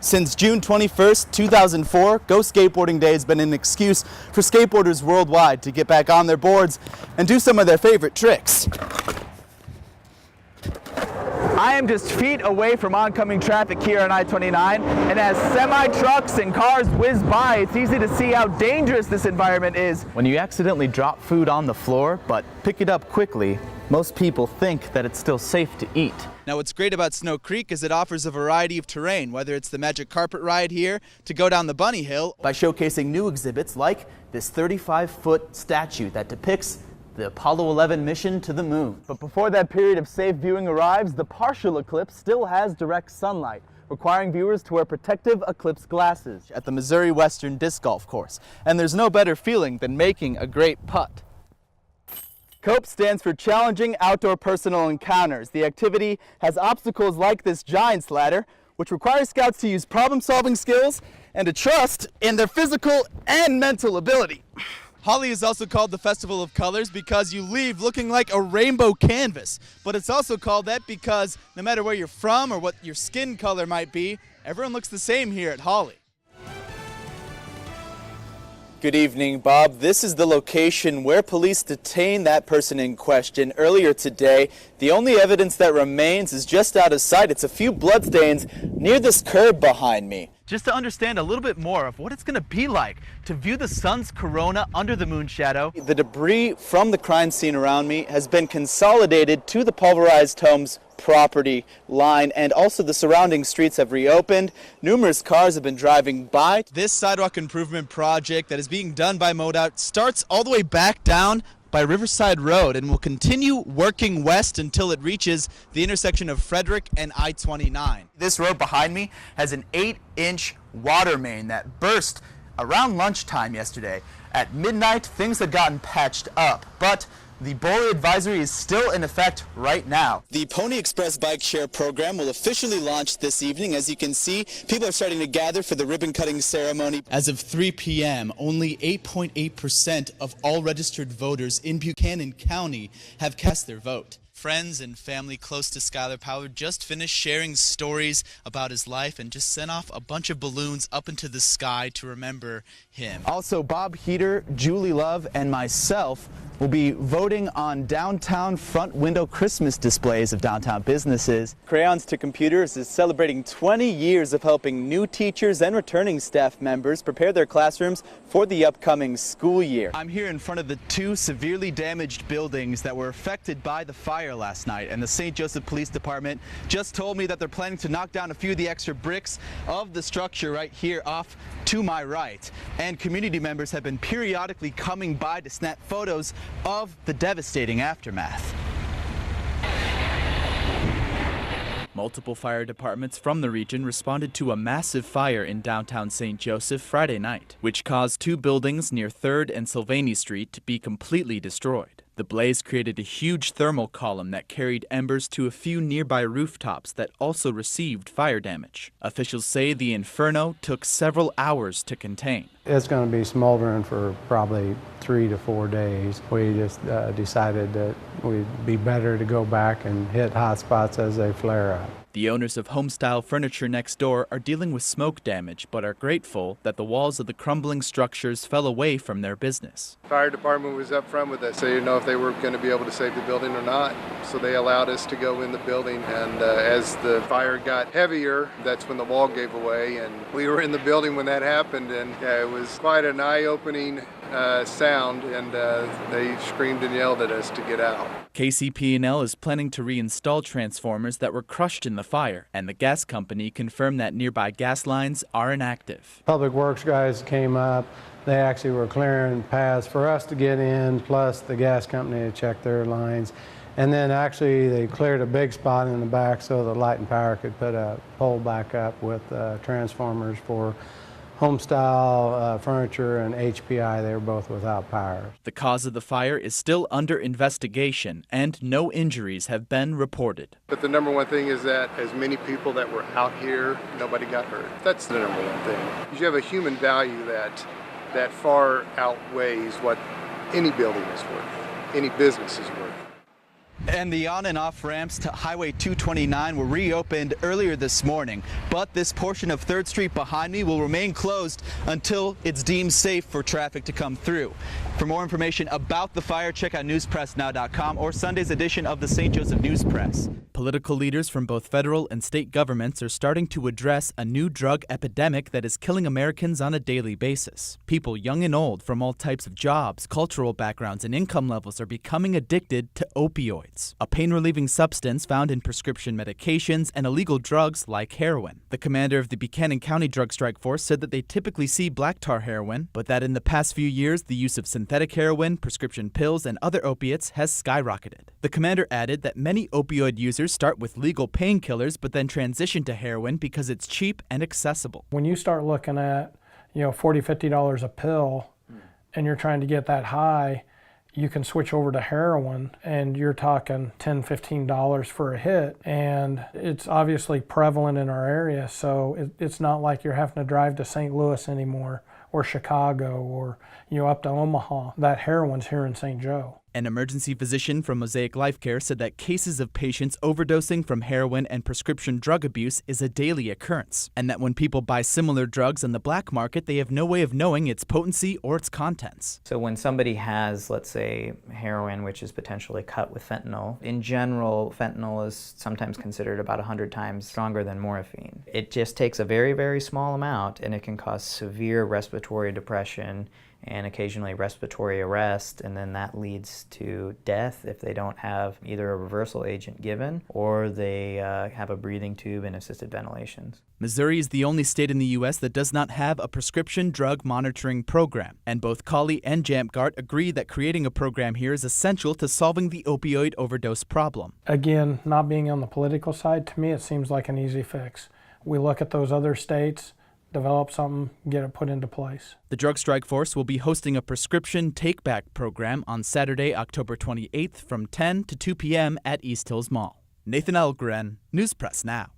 Since June 21st, 2004, Go Skateboarding Day has been an excuse for skateboarders worldwide to get back on their boards and do some of their favorite tricks. I am just feet away from oncoming traffic here on I-29, and as semi-trucks and cars whiz by, it's easy to see how dangerous this environment is. When you accidentally drop food on the floor, but pick it up quickly, most people think that it's still safe to eat. Now what's great about Snow Creek is it offers a variety of terrain, whether it's the magic carpet ride here to go down the bunny hill, by showcasing new exhibits like this 35-foot statue that depicts the Apollo 11 mission to the moon. But before that period of safe viewing arrives, the partial eclipse still has direct sunlight, requiring viewers to wear protective eclipse glasses at the Missouri Western Disc Golf Course. And there's no better feeling than making a great putt. COPE stands for Challenging Outdoor Personal Encounters. The activity has obstacles like this giant's ladder, which requires scouts to use problem-solving skills and to trust in their physical and mental ability. Holi is also called the Festival of Colors because you leave looking like a rainbow canvas. But it's also called that because no matter where you're from or what your skin color might be, everyone looks the same here at Holi. Good evening, Bob. This is the location where police detained that person in question earlier today. The only evidence that remains is just out of sight. It's a few bloodstains near this curb behind me. Just to understand a little bit more of what it's going to be like to view the sun's corona under the moon shadow. The debris from the crime scene around me has been consolidated to the pulverized home's property line, and also the surrounding streets have reopened. Numerous cars have been driving by. This sidewalk improvement project that is being done by MoDOT starts all the way back down by Riverside Road and will continue working west until it reaches the intersection of Frederick and I-29. This road behind me has an 8-inch water main that burst around lunchtime yesterday. At midnight, things had gotten patched up, but the Bully advisory is still in effect right now. The Pony Express bike share program will officially launch this evening. As you can see, people are starting to gather for the ribbon cutting ceremony. As of 3 p.m., only 8.8% of all registered voters in Buchanan County have cast their vote. Friends and family close to Skylar Pollard just finished sharing stories about his life and just sent off a bunch of balloons up into the sky to remember him. Also, Bob Heater, Julie Love, and myself will be voting on downtown front window Christmas displays of downtown businesses. Crayons to Computers is celebrating 20 years of helping new teachers and returning staff members prepare their classrooms for the upcoming school year. I'm here in front of the two severely damaged buildings that were affected by the fire last night, and the St. Joseph Police Department just told me that they're planning to knock down a few of the extra bricks of the structure right here off to my right. And community members have been periodically coming by to snap photos of the devastating aftermath. Multiple fire departments from the region responded to a massive fire in downtown St. Joseph Friday night, which caused two buildings near 3rd and Sylvania Street to be completely destroyed. The blaze created a huge thermal column that carried embers to a few nearby rooftops that also received fire damage. Officials say the inferno took several hours to contain. It's going to be smoldering for probably 3 to 4 days. We just decided that it would be better to go back and hit hot spots as they flare up. The owners of Homestyle Furniture next door are dealing with smoke damage, but are grateful that the walls of the crumbling structures fell away from their business. Fire department was up front with us. They didn't know if they were going to be able to save the building or not, so they allowed us to go in the building. And as the fire got heavier, that's when the wall gave away, and we were in the building when that happened, and it was quite an eye-opening sound, and they screamed and yelled at us to get out. KCP&L is planning to reinstall transformers that were crushed in the fire, and the gas company confirmed that nearby gas lines are inactive. Public Works guys came up. They actually were clearing paths for us to get in, plus the gas company to check their lines. And then actually they cleared a big spot in the back so the Light and Power could put a pole back up with transformers for Homestyle Furniture and HPI. They were both without power. The cause of the fire is still under investigation, and no injuries have been reported. But the number one thing is that as many people that were out here, nobody got hurt. That's the number one thing. You have a human value that far outweighs what any building is worth, any business is worth. And the on and off ramps to Highway 229 were reopened earlier this morning, but this portion of 3rd Street behind me will remain closed until it's deemed safe for traffic to come through. For more information about the fire, check out newspress.now.com or Sunday's edition of the St. Joseph News Press. Political leaders from both federal and state governments are starting to address a new drug epidemic that is killing Americans on a daily basis. People young and old from all types of jobs, cultural backgrounds, and income levels are becoming addicted to opioids, a pain-relieving substance found in prescription medications and illegal drugs like heroin. The commander of the Buchanan County Drug Strike Force said that they typically see black tar heroin, but that in the past few years, the use of synthetic heroin, prescription pills, and other opiates has skyrocketed. The commander added that many opioid users start with legal painkillers but then transition to heroin because it's cheap and accessible. When you start looking at, $40, $50 a pill and you're trying to get that high, you can switch over to heroin and you're talking $10, $15 for a hit. And it's obviously prevalent in our area, so it's not like you're having to drive to St. Louis anymore or Chicago or up to Omaha. That heroin's here in St. Joe. An emergency physician from Mosaic Life Care said that cases of patients overdosing from heroin and prescription drug abuse is a daily occurrence, and that when people buy similar drugs on the black market, they have no way of knowing its potency or its contents. So when somebody has, let's say, heroin, which is potentially cut with fentanyl, in general, fentanyl is sometimes considered about 100 times stronger than morphine. It just takes a very, very small amount, and it can cause severe respiratory depression and occasionally respiratory arrest, and then that leads to death if they don't have either a reversal agent given or they have a breathing tube and assisted ventilations. Missouri is the only state in the U.S. that does not have a prescription drug monitoring program, and both Colley and Jampgart agree that creating a program here is essential to solving the opioid overdose problem. Again, not being on the political side, to me it seems like an easy fix. We look at those other states, develop something, get it put into place. The Drug Strike Force will be hosting a prescription take-back program on Saturday, October 28th from 10 to 2 p.m. at East Hills Mall. Nathan Ellgren, News Press Now.